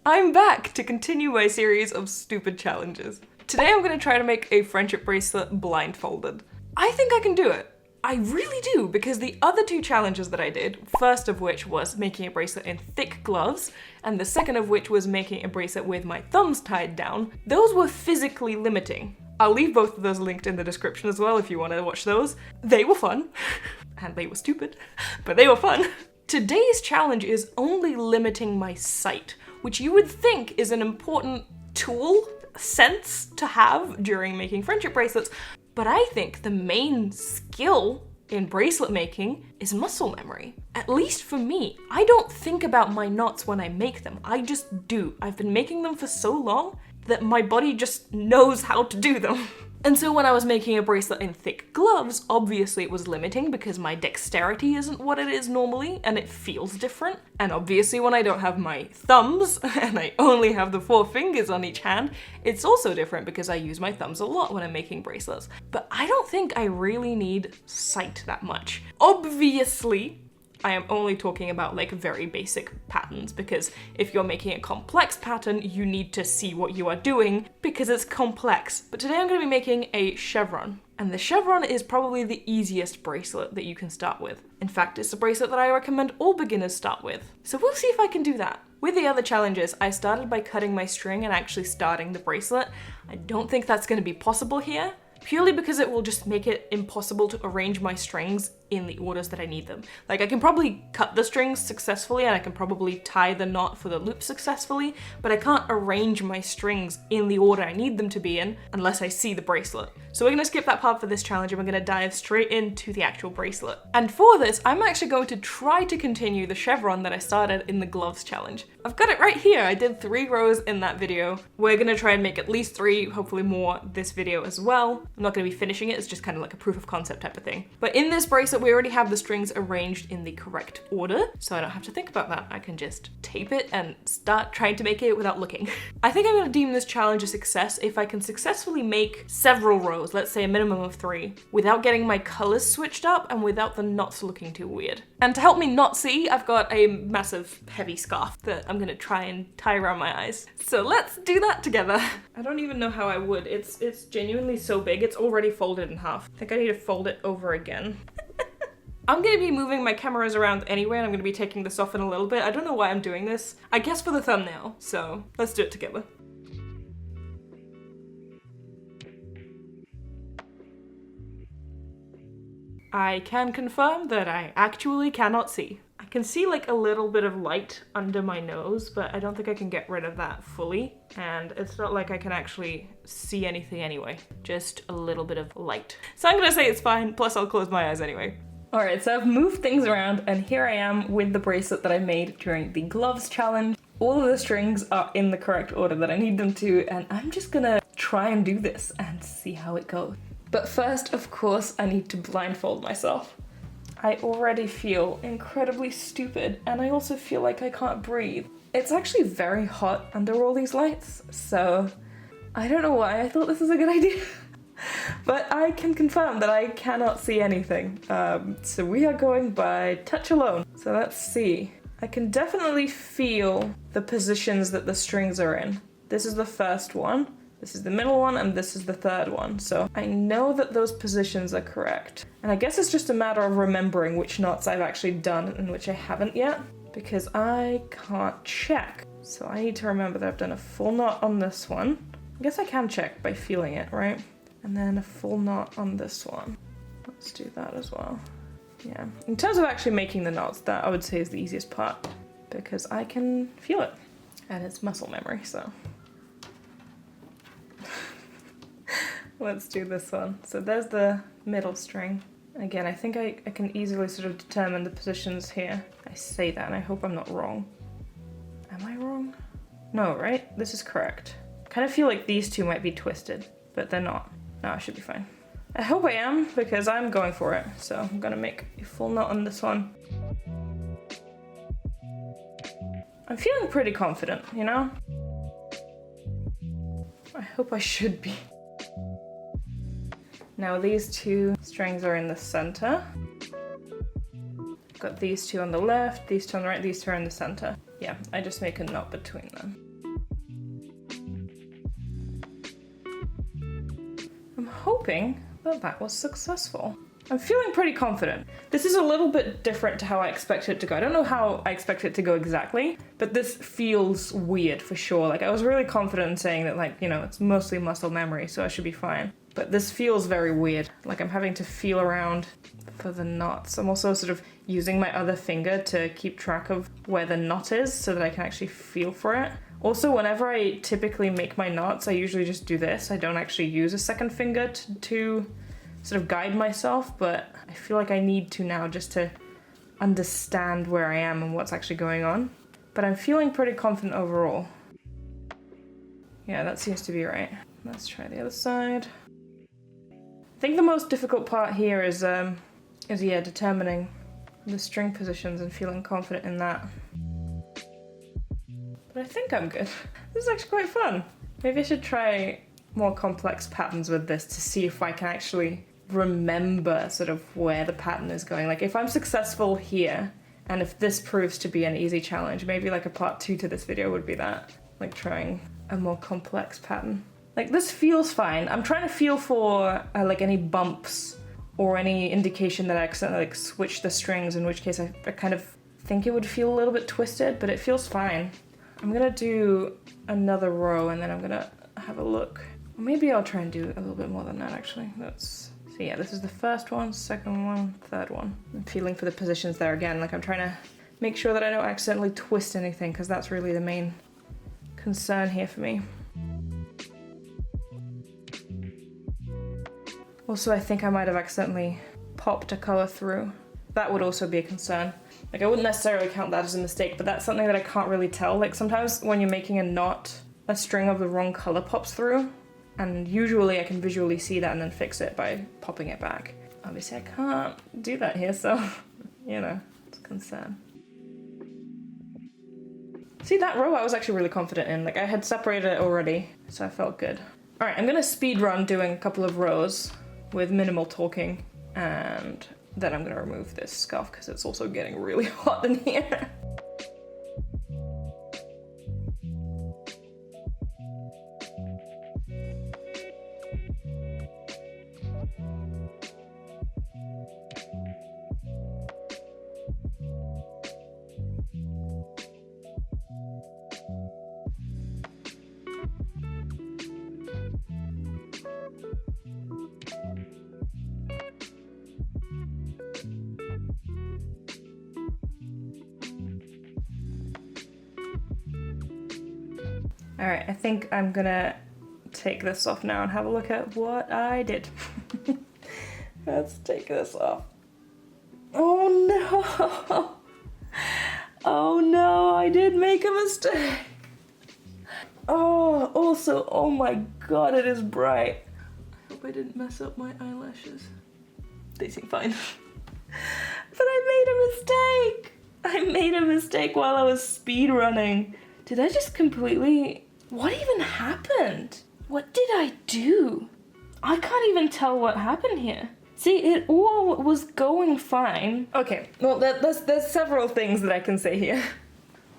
I'm back to continue my series of stupid challenges. Today I'm going to try to make a friendship bracelet blindfolded. I think I can do it. I really do, because the other two challenges that I did, first of which was making a bracelet in thick gloves, and the second of which was making a bracelet with my thumbs tied down, those were physically limiting. I'll leave both of those linked in the description as well if you want to watch those. They were fun. And they were stupid, but they were fun. Today's challenge is only limiting my sight, which you would think is an important tool, sense to have during making friendship bracelets, but I think the main skill in bracelet making is muscle memory. At least for me. I don't think about my knots when I make them, I just do. I've been making them for so long that my body just knows how to do them. And so when I was making a bracelet in thick gloves, obviously it was limiting because my dexterity isn't what it is normally and it feels different. And obviously when I don't have my thumbs and I only have the 4 fingers on each hand, it's also different because I use my thumbs a lot when I'm making bracelets. But I don't think I really need sight that much. Obviously, I am only talking about like very basic patterns, because if you're making a complex pattern, you need to see what you are doing because it's complex. But today I'm going to be making a chevron, and the chevron is probably the easiest bracelet that you can start with. In fact, it's a bracelet that I recommend all beginners start with. So we'll see if I can do that. With the other challenges, I started by cutting my string and actually starting the bracelet. I don't think that's going to be possible here, purely because it will just make it impossible to arrange my strings in the orders that I need them. Like, I can probably cut the strings successfully and I can probably tie the knot for the loop successfully, but I can't arrange my strings in the order I need them to be in unless I see the bracelet. So we're gonna skip that part for this challenge and we're gonna dive straight into the actual bracelet. And for this, I'm actually going to try to continue the chevron that I started in the gloves challenge. I've got it right here. I did 3 rows in that video. We're gonna try and make at least 3, hopefully more this video as well. I'm not gonna be finishing it, it's just kind of like a proof of concept type of thing. But in this bracelet, we already have the strings arranged in the correct order, so I don't have to think about that. I can just tape it and start trying to make it without looking. I think I'm gonna deem this challenge a success if I can successfully make several rows, let's say a minimum of 3, without getting my colors switched up and without the knots looking too weird. And to help me not see, I've got a massive heavy scarf that I'm gonna try and tie around my eyes. So let's do that together. I don't even know how I would. It's genuinely so big. It's already folded in half. I think I need to fold it over again. I'm gonna be moving my cameras around anyway, and I'm gonna be taking this off in a little bit. I don't know why I'm doing this. I guess for the thumbnail, so let's do it together. I can confirm that I actually cannot see. I can see like a little bit of light under my nose, but I don't think I can get rid of that fully. And it's not like I can actually see anything anyway, just a little bit of light. So I'm gonna say it's fine, plus I'll close my eyes anyway. Alright, so I've moved things around and here I am with the bracelet that I made during the gloves challenge. All of the strings are in the correct order that I need them to, and I'm just gonna try and do this and see how it goes. But first, of course, I need to blindfold myself. I already feel incredibly stupid, and I also feel like I can't breathe. It's actually very hot under all these lights, so I don't know why I thought this was a good idea. But I can confirm that I cannot see anything. So we are going by touch alone. So let's see. I can definitely feel the positions that the strings are in. This is the first one, this is the middle one, and this is the third one. So I know that those positions are correct. And I guess it's just a matter of remembering which knots I've actually done and which I haven't yet, because I can't check. So I need to remember that I've done a full knot on this one. I guess I can check by feeling it, right? And then a full knot on this one. Let's do that as well. Yeah, in terms of actually making the knots, that I would say is the easiest part because I can feel it and it's muscle memory, so. Let's do this one. So there's the middle string. Again, I think I can easily sort of determine the positions here. I say that and I hope I'm not wrong. Am I wrong? No, right? This is correct. I kind of feel like these two might be twisted, but they're not. No, I should be fine. I hope I am, because I'm going for it. So I'm gonna make a full knot on this one. I'm feeling pretty confident, you know? I hope I should be. Now these two strings are in the center. Got these two on the left, these two on the right, these two are in the center. Yeah, I just make a knot between them. I'm hoping that that was successful. I'm feeling pretty confident. This is a little bit different to how I expect it to go. I don't know how I expect it to go exactly, but this feels weird for sure. Like I was really confident in saying that, like, you know, it's mostly muscle memory, so I should be fine. But this feels very weird. Like I'm having to feel around for the knots. I'm also sort of using my other finger to keep track of where the knot is so that I can actually feel for it. Also, whenever I typically make my knots, I usually just do this. I don't actually use a second finger to sort of guide myself, but I feel like I need to now just to understand where I am and what's actually going on. But I'm feeling pretty confident overall. Yeah, that seems to be right. Let's try the other side. I think the most difficult part here is yeah, determining the string positions and feeling confident in that. But I think I'm good. This is actually quite fun. Maybe I should try more complex patterns with this to see if I can actually remember sort of where the pattern is going. Like if I'm successful here, and if this proves to be an easy challenge, maybe like a part 2 to this video would be that. Like trying a more complex pattern. Like this feels fine. I'm trying to feel for like any bumps or any indication that I accidentally like switch the strings, in which case I kind of think it would feel a little bit twisted, but it feels fine. I'm gonna do another row and then I'm gonna have a look. Maybe I'll try and do a little bit more than that actually. So yeah, this is the first one, second one, third one. I'm feeling for the positions there again. Like I'm trying to make sure that I don't accidentally twist anything, because that's really the main concern here for me. Also, I think I might have accidentally popped a color through. That would also be a concern. Like I wouldn't necessarily count that as a mistake, but that's something that I can't really tell. Like sometimes when you're making a knot, a string of the wrong color pops through, and usually I can visually see that and then fix it by popping it back. Obviously I can't do that here, so, you know, it's a concern. See, that row I was actually really confident in. Like I had separated it already, so I felt good. All right, I'm gonna speed run doing a couple of rows with minimal talking, and then I'm gonna remove this scarf because it's also getting really hot in here. All right, I think I'm gonna take this off now and have a look at what I did. Let's take this off. Oh no! Oh no, I did make a mistake. Oh, also, oh my god, it is bright. I hope I didn't mess up my eyelashes. They seem fine. But I made a mistake! I made a mistake while I was speed running. Did I just completely... What even happened? What did I do? I can't even tell what happened here. See, it all was going fine. Okay, well, there's several things that I can say here.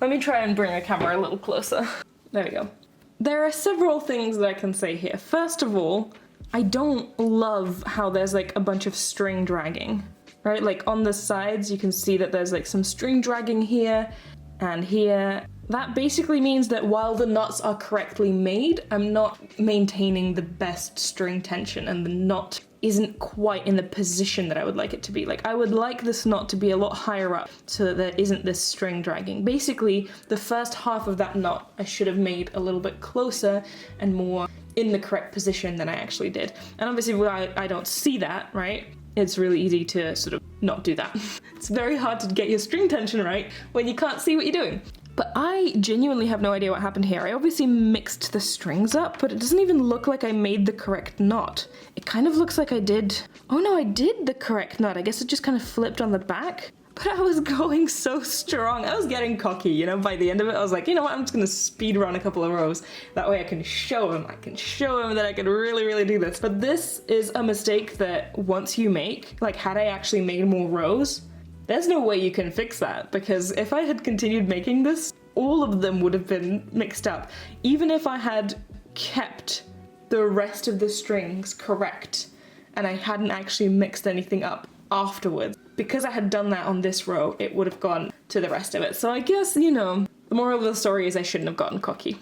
Let me try and bring the camera a little closer. There we go. There are several things that I can say here. First of all, I don't love how there's like a bunch of string dragging, right? Like on the sides, you can see that there's like some string dragging here and here. That basically means that while the knots are correctly made, I'm not maintaining the best string tension, and the knot isn't quite in the position that I would like it to be. Like I would like this knot to be a lot higher up so that there isn't this string dragging. Basically, the first half of that knot I should have made a little bit closer and more in the correct position than I actually did. And obviously I don't see that, right? It's really easy to sort of not do that. It's very hard to get your string tension right when you can't see what you're doing. But I genuinely have no idea what happened here. I obviously mixed the strings up, but it doesn't even look like I made the correct knot. It kind of looks like I did... Oh no, I did the correct knot. I guess it just kind of flipped on the back. But I was going so strong. I was getting cocky, you know, by the end of it. I was like, you know what, I'm just gonna speed run a couple of rows. That way I can show him. I can show him that I can really, really do this. But this is a mistake that once you make, like had I actually made more rows, There's no way you can fix that, because if I had continued making this, all of them would have been mixed up. Even if I had kept the rest of the strings correct and I hadn't actually mixed anything up afterwards, because I had done that on this row, it would have gone to the rest of it. So I guess, you know, the moral of the story is I shouldn't have gotten cocky.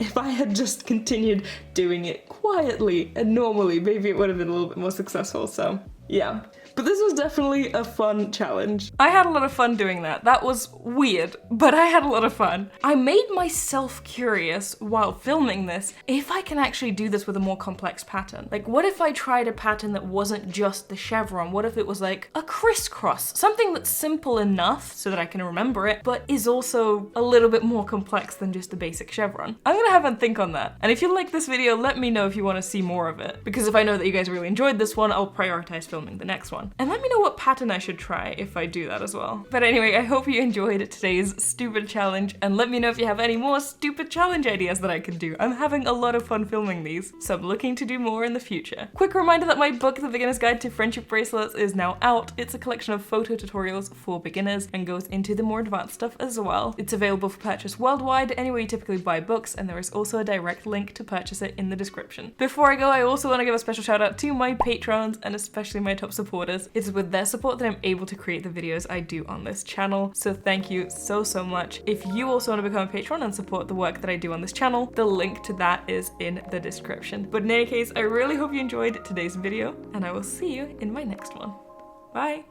If I had just continued doing it quietly and normally, maybe it would have been a little bit more successful, so yeah. But this was definitely a fun challenge. I had a lot of fun doing that. That was weird, but I had a lot of fun. I made myself curious while filming this if I can actually do this with a more complex pattern. Like, what if I tried a pattern that wasn't just the chevron? What if it was like a crisscross? Something that's simple enough so that I can remember it, but is also a little bit more complex than just the basic chevron. I'm gonna have a think on that. And if you like this video, let me know if you want to see more of it. Because if I know that you guys really enjoyed this one, I'll prioritize filming the next one. And let me know what pattern I should try if I do that as well. But anyway, I hope you enjoyed today's stupid challenge, and let me know if you have any more stupid challenge ideas that I can do. I'm having a lot of fun filming these, so I'm looking to do more in the future. Quick reminder that my book, The Beginner's Guide to Friendship Bracelets, is now out. It's a collection of photo tutorials for beginners and goes into the more advanced stuff as well. It's available for purchase worldwide, anywhere you typically buy books, and there is also a direct link to purchase it in the description. Before I go, I also want to give a special shout out to my patrons, and especially my top supporters. It's with their support that I'm able to create the videos I do on this channel, so thank you so much. If you also want to become a patron and support the work that I do on this channel, the link to that is in the description. But in any case, I really hope you enjoyed today's video, and I will see you in my next one. Bye!